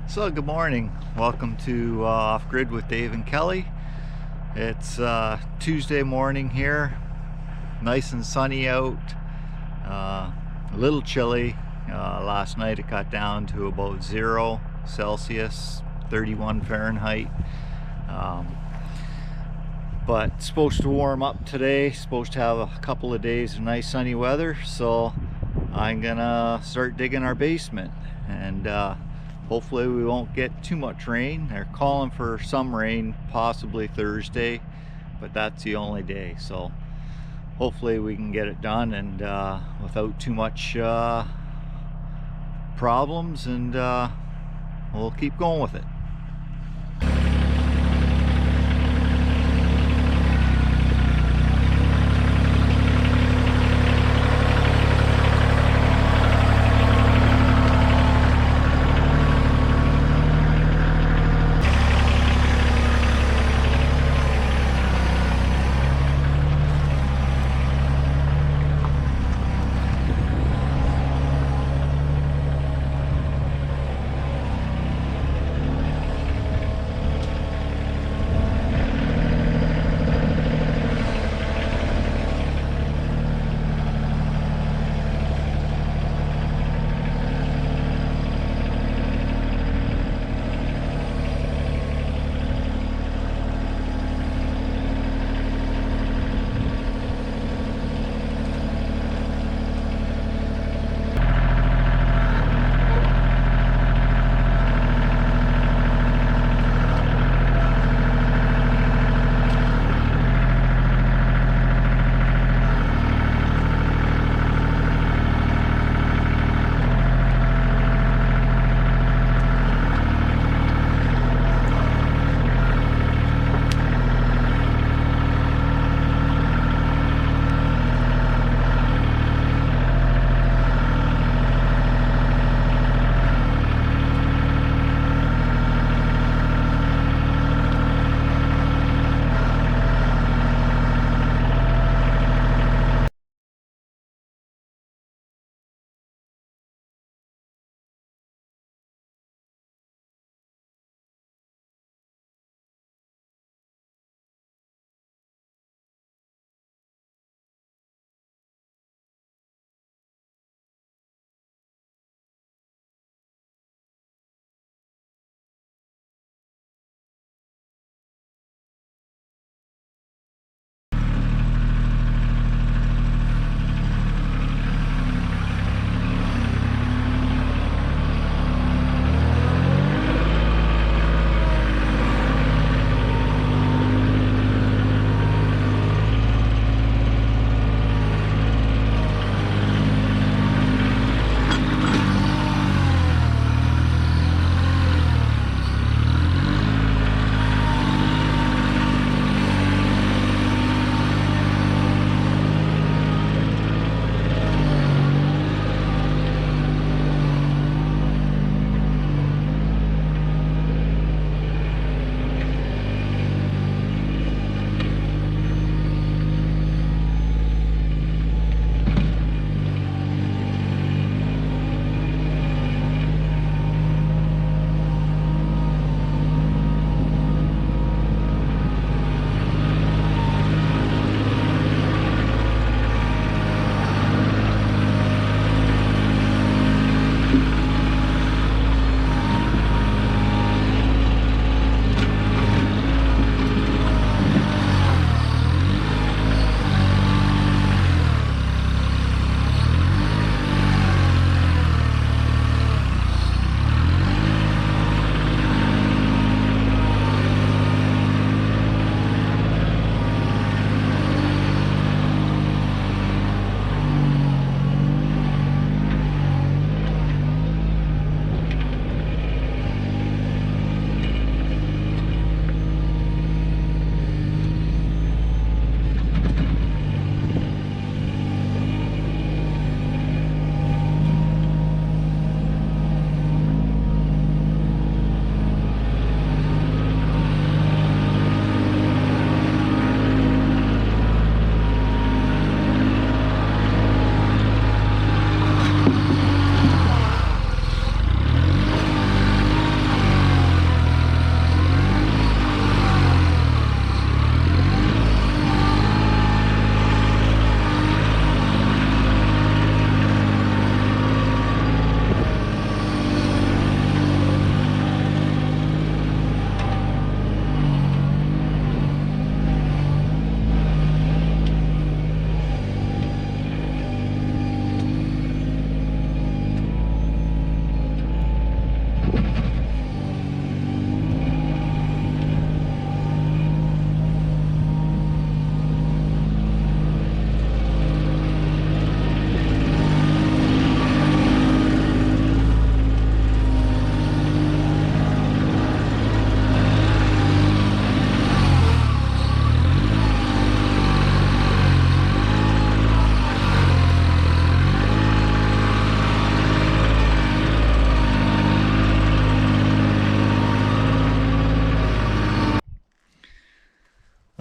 So good morning. Welcome to Off Grid with Dave and Kelly. It's Tuesday morning here. Nice and sunny out. A little chilly. Last night it got down to about 0 Celsius, 31 Fahrenheit. But it's supposed to warm up today. Supposed to have a couple of days of nice sunny weather. So I'm gonna start digging our basement and hopefully we won't get too much rain. They're calling for some rain possibly Thursday, but that's the only day. So hopefully we can get it done and without too much problems, and we'll keep going with it.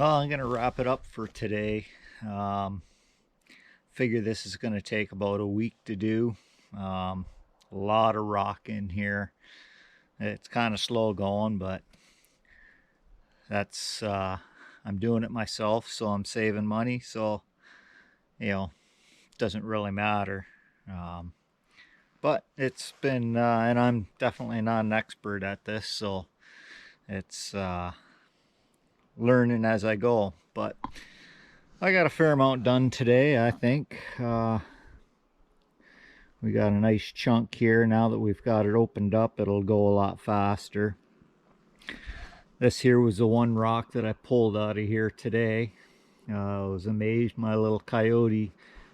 Well, I'm gonna wrap it up for today. Figure this is gonna take about a week to do. A lot of rock in here. It's kind of slow going, but that's I'm doing it myself, so I'm saving money, so you know, it doesn't really matter. But it's been and I'm definitely not an expert at this, so it's learning as I go. But I got a fair amount done today, I think. We got a nice chunk here. Now that we've got it opened up, it'll go a lot faster. This here was the one rock that I pulled out of here today. I was amazed. My little Coyote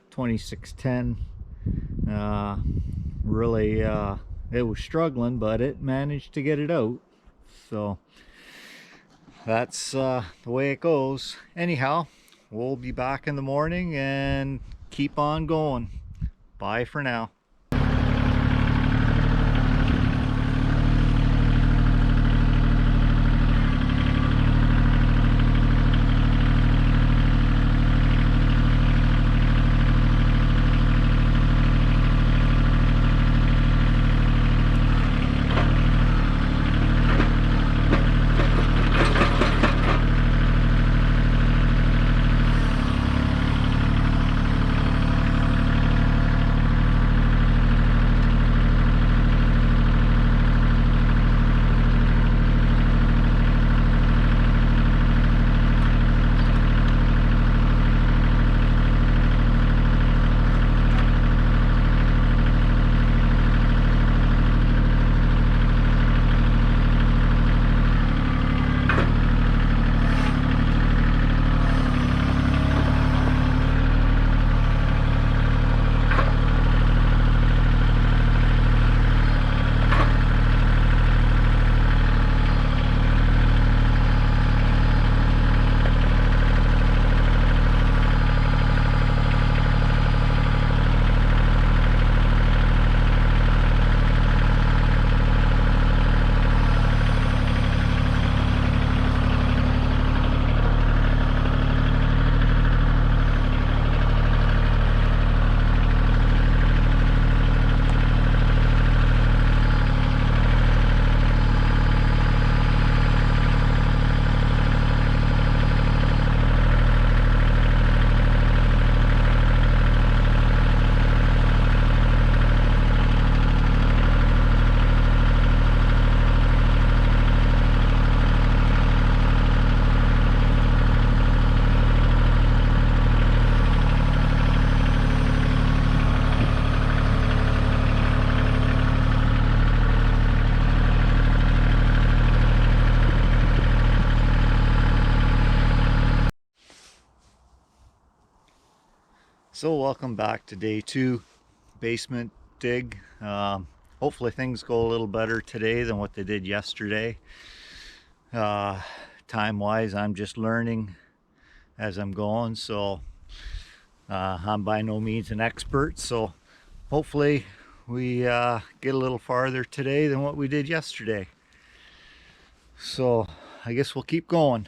2610 really it was struggling, but it managed to get it out. So that's the way it goes. Anyhow, we'll be back in the morning and keep on going. Bye for now. So welcome back to day 2 basement dig. Hopefully things go a little better today than what they did yesterday. Time wise, I'm just learning as I'm going, so I'm by no means an expert, so hopefully we get a little farther today than what we did yesterday. So I guess we'll keep going.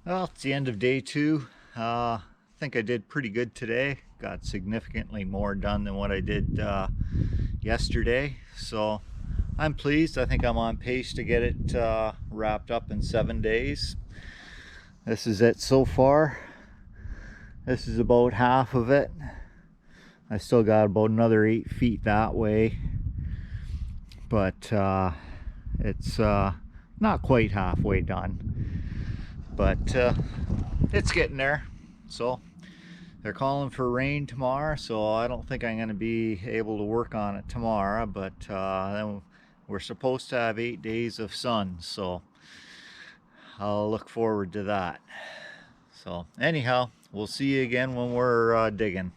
Well, it's the end of day 2. I think I did pretty good today. Got significantly more done than what I did yesterday. So I'm pleased. I think I'm on pace to get it wrapped up in 7 days. This is it so far. This is about half of it. I still got about another 8 feet that way. But it's not quite halfway done. But it's getting there. So they're calling for rain tomorrow, so I don't think I'm going to be able to work on it tomorrow, but then we're supposed to have 8 days of sun, so I'll look forward to that. So anyhow, we'll see you again when we're digging.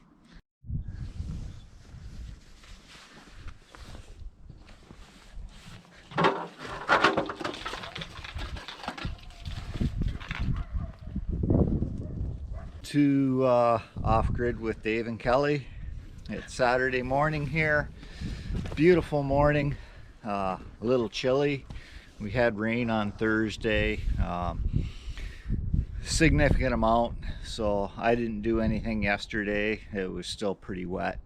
To Off-Grid with Dave and Kelly. It's Saturday morning here. Beautiful morning. A little chilly. We had rain on Thursday. Significant amount, so I didn't do anything yesterday. It was still pretty wet.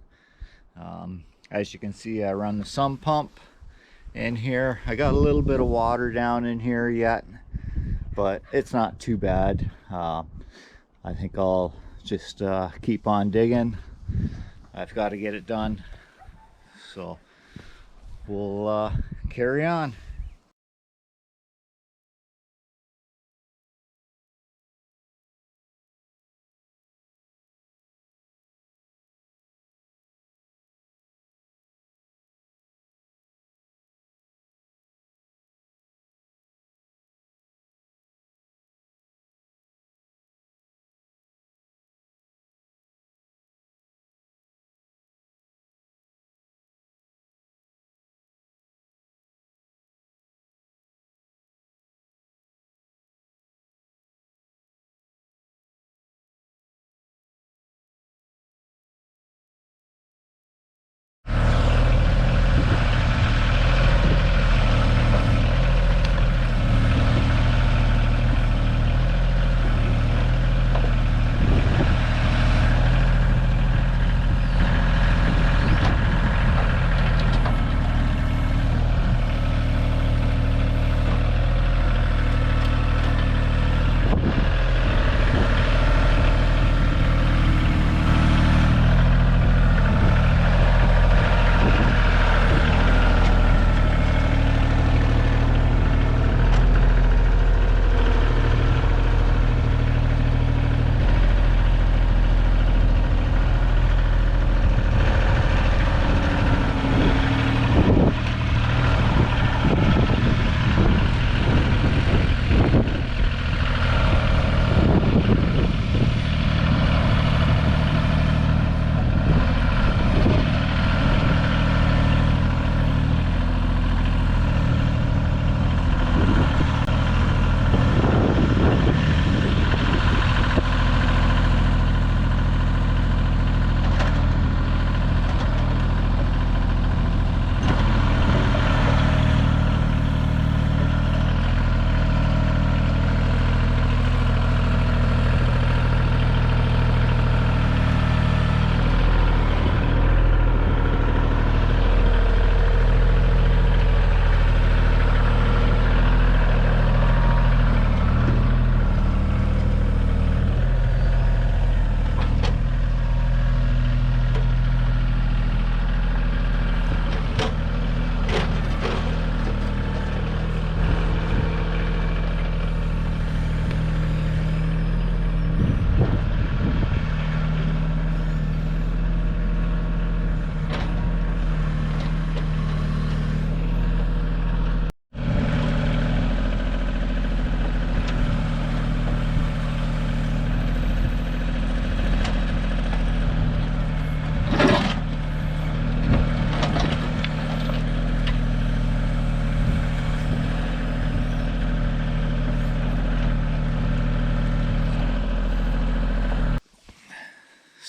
As you can see, I run the sump pump in here. I got a little bit of water down in here yet, but it's not too bad. I think I'll just keep on digging. I've got to get it done, so we'll carry on.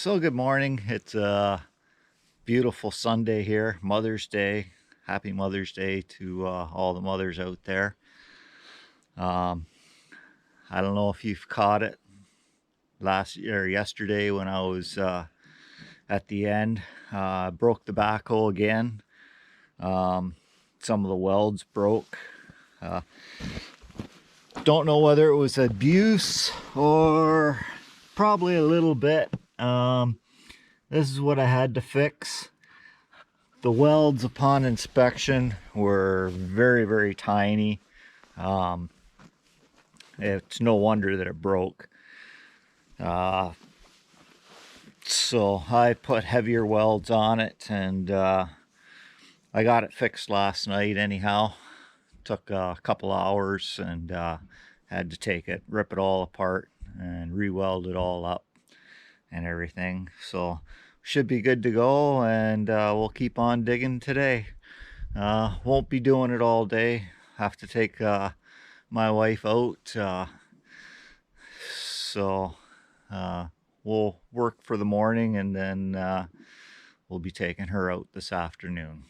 So good morning. It's a beautiful Sunday here, Mother's Day. Happy Mother's Day to all the mothers out there. I don't know if you've caught it yesterday when I was at the end. Broke the backhoe again. Some of the welds broke. Don't know whether it was abuse or probably a little bit. This is what I had to fix. The welds upon inspection were very, very tiny. It's no wonder that it broke. So I put heavier welds on it, and I got it fixed last night anyhow. Took a couple hours, and had to take it, rip it all apart and re-weld it all up and everything. So should be good to go, and we'll keep on digging today. Won't be doing it all day. Have to take my wife out, so we'll work for the morning, and then we'll be taking her out this afternoon.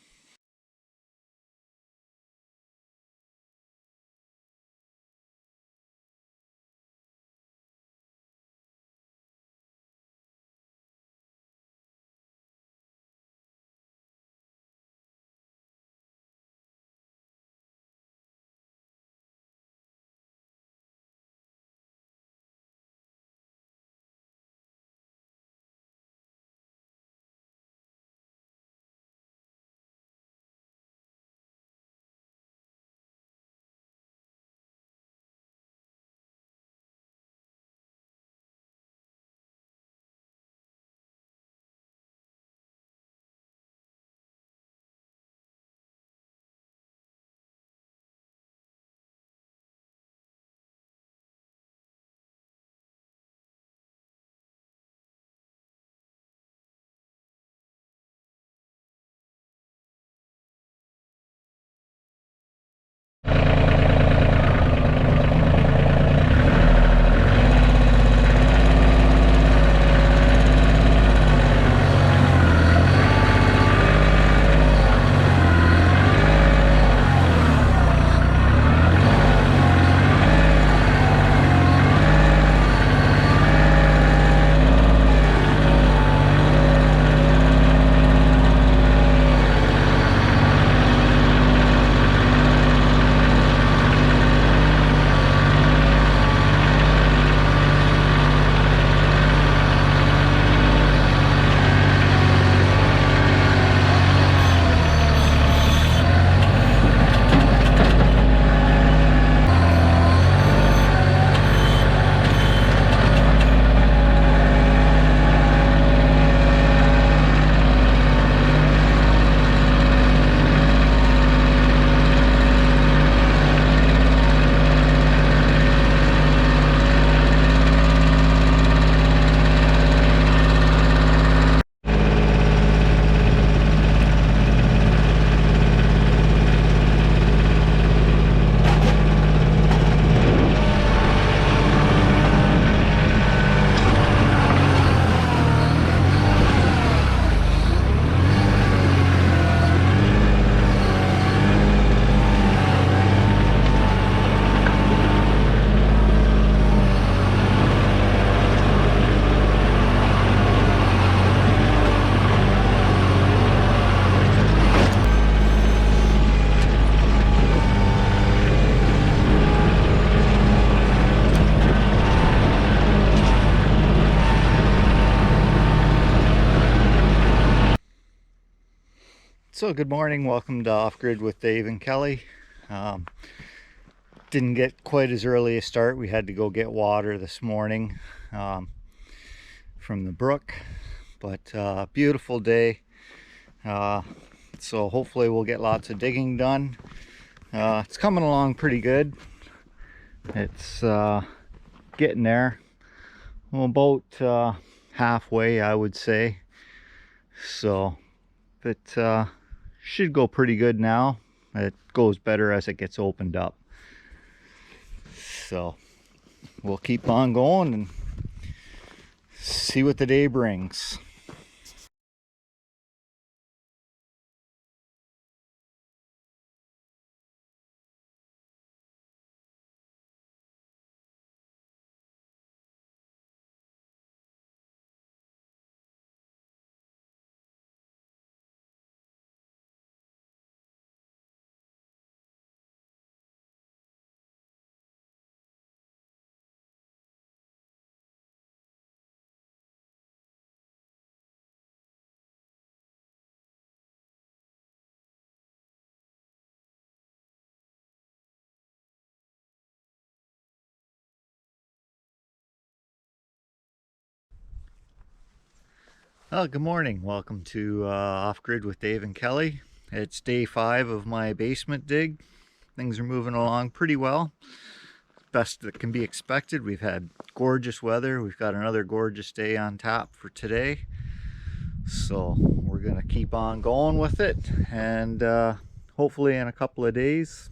So good morning, welcome to Off Grid with Dave and Kelly. Didn't get quite as early a start. We had to go get water this morning from the brook, but beautiful day. So hopefully we'll get lots of digging done. It's coming along pretty good. It's getting there. Well, about halfway, I would say. So it should go pretty good now. It goes better as it gets opened up. So we'll keep on going and see what the day brings. Good morning. Welcome to Off Grid with Dave and Kelly. It's day 5 of my basement dig. Things are moving along pretty well. Best that can be expected. We've had gorgeous weather. We've got another gorgeous day on tap for today. So we're going to keep on going with it. And hopefully in a couple of days,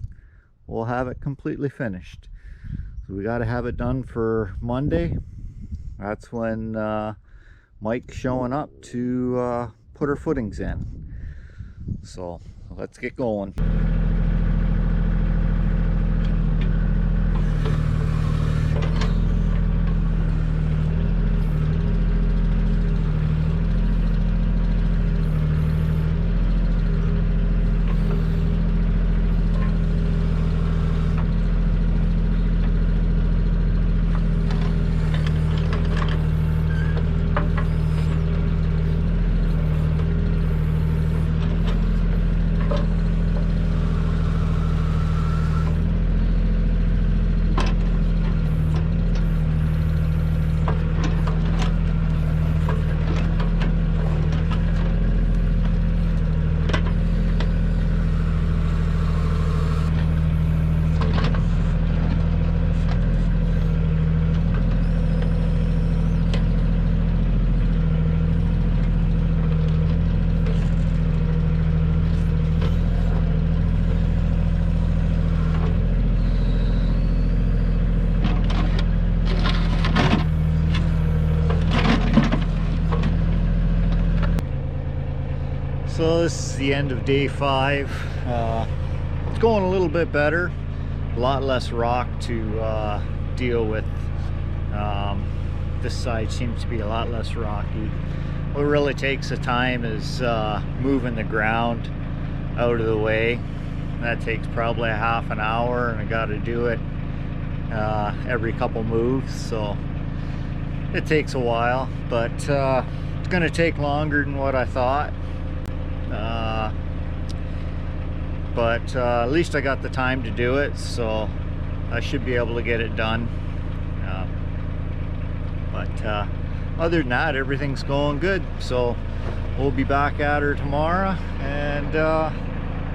we'll have it completely finished. So we got to have it done for Monday. That's when Mike's showing up to put her footings in. So let's get going. So this is the end of day 5. It's going a little bit better. A lot less rock to deal with. This side seems to be a lot less rocky. What really takes the time is moving the ground out of the way. That takes probably a half an hour, and I got to do it every couple moves, so it takes a while, but it's going to take longer than what I thought. But at least I got the time to do it, so I should be able to get it done. But other than that, everything's going good. So we'll be back at her tomorrow, and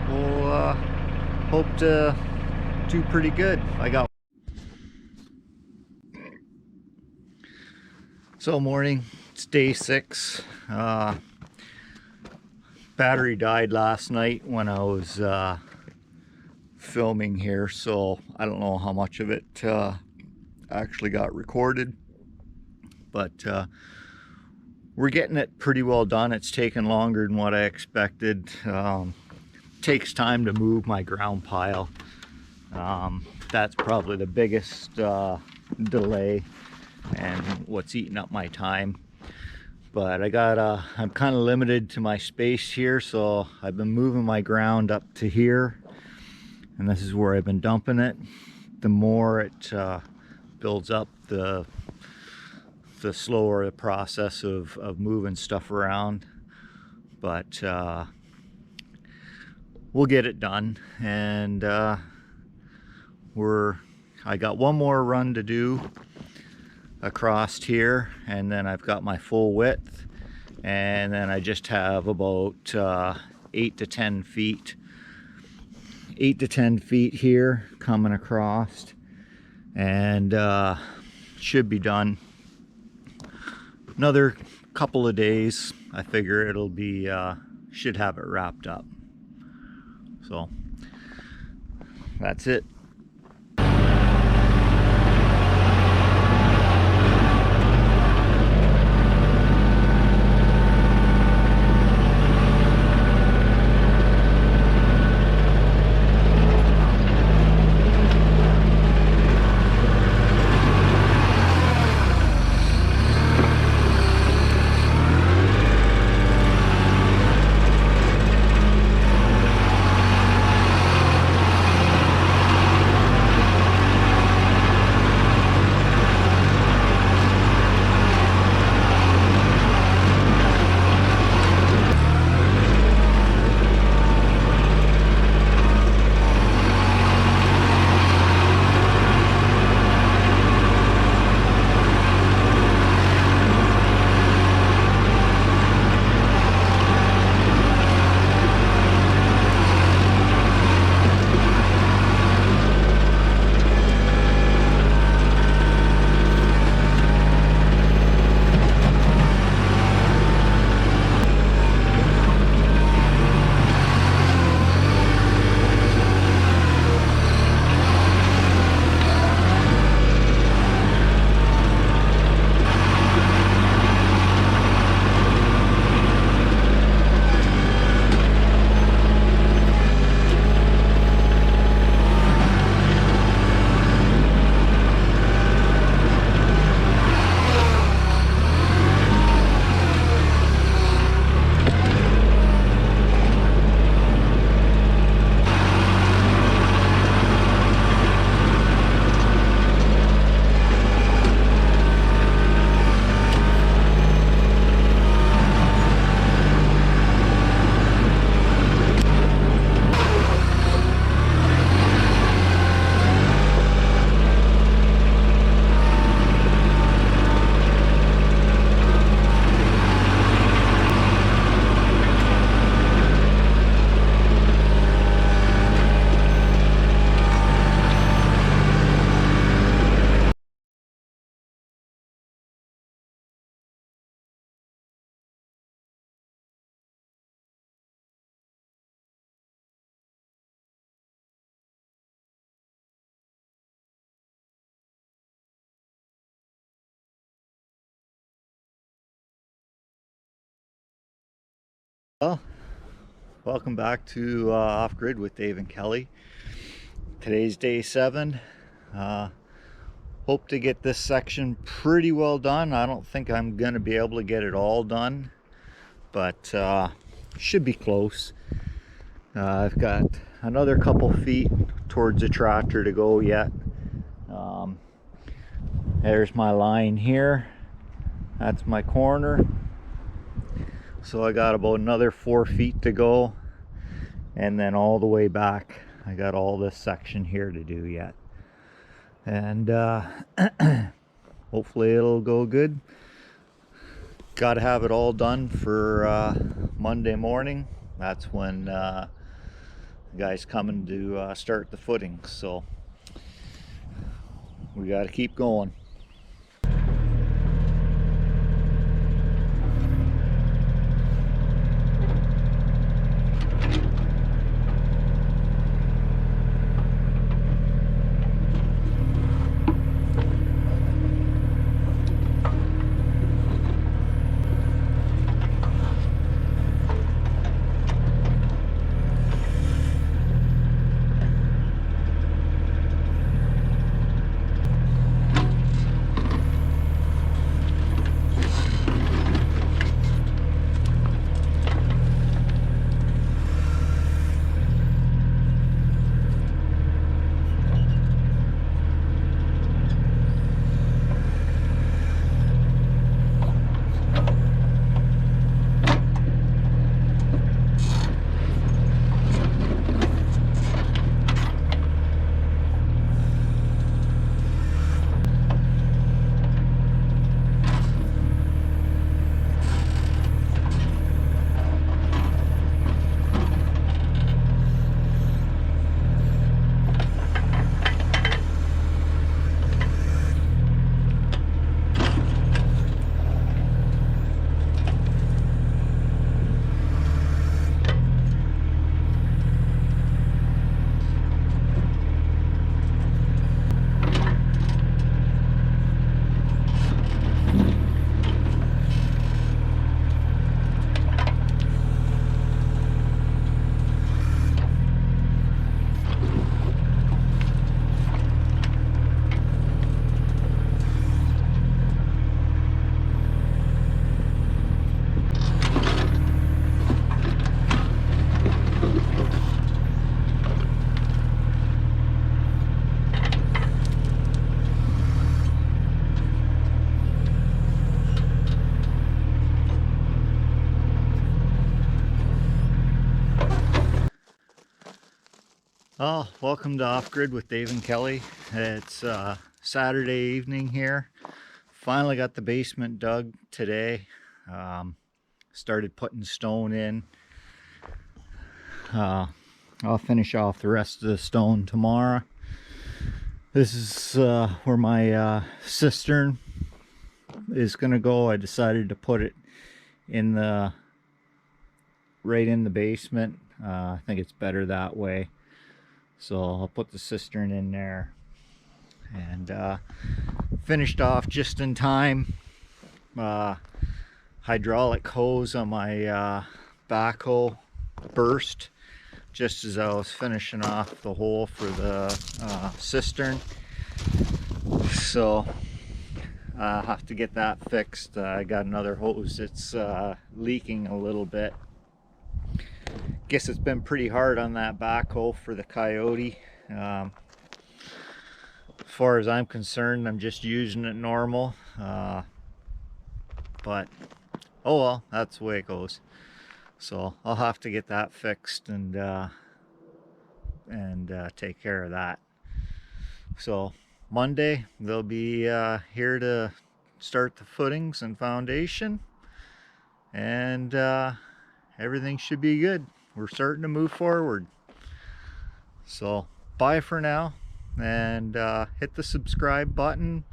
we'll hope to do pretty good. So morning, it's day 6. Battery died last night when I was filming here, so I don't know how much of it actually got recorded, but we're getting it pretty well done. It's taken longer than what I expected. Takes time to move my ground pile. That's probably the biggest delay and what's eating up my time. But I'm kind of limited to my space here, so I've been moving my ground up to here, and this is where I've been dumping it. The more it builds up, the slower the process of moving stuff around. But we'll get it done, and I got one more run to do across here, and then I've got my full width, and then I just have about 8 to 10 feet here coming across, and should be done. Another couple of days, I figure it'll be should have it wrapped up. So that's it. Well, welcome back to Off Grid with Dave and Kelly. Today's day 7. Hope to get this section pretty well done. I don't think I'm going to be able to get it all done, but should be close. I've got another couple feet towards the tractor to go yet. There's my line here. That's my corner. So I got about another 4 feet to go, and then all the way back I got all this section here to do yet, and hopefully it'll go good. Got to have it all done for Monday morning. That's when the guys coming to start the footings, so we got to keep going. Oh, welcome to Off Grid with Dave and Kelly. It's Saturday evening here. Finally got the basement dug today. Started putting stone in. I'll finish off the rest of the stone tomorrow. This is where my cistern is gonna go. I decided to put it in the right in the basement. I think it's better that way. So I'll put the cistern in there, and finished off just in time. Hydraulic hose on my backhoe burst just as I was finishing off the hole for the cistern. So I have to get that fixed. I got another hose that's leaking a little bit. Guess it's been pretty hard on that backhoe for the Coyote. As far as I'm concerned, I'm just using it normal. But oh well, that's the way it goes. So I'll have to get that fixed and take care of that. So Monday they'll be here to start the footings and foundation, and everything should be good. We're starting to move forward. So bye for now, and hit the subscribe button.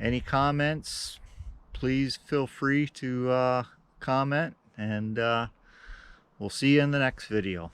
Any comments, please feel free to comment, and we'll see you in the next video.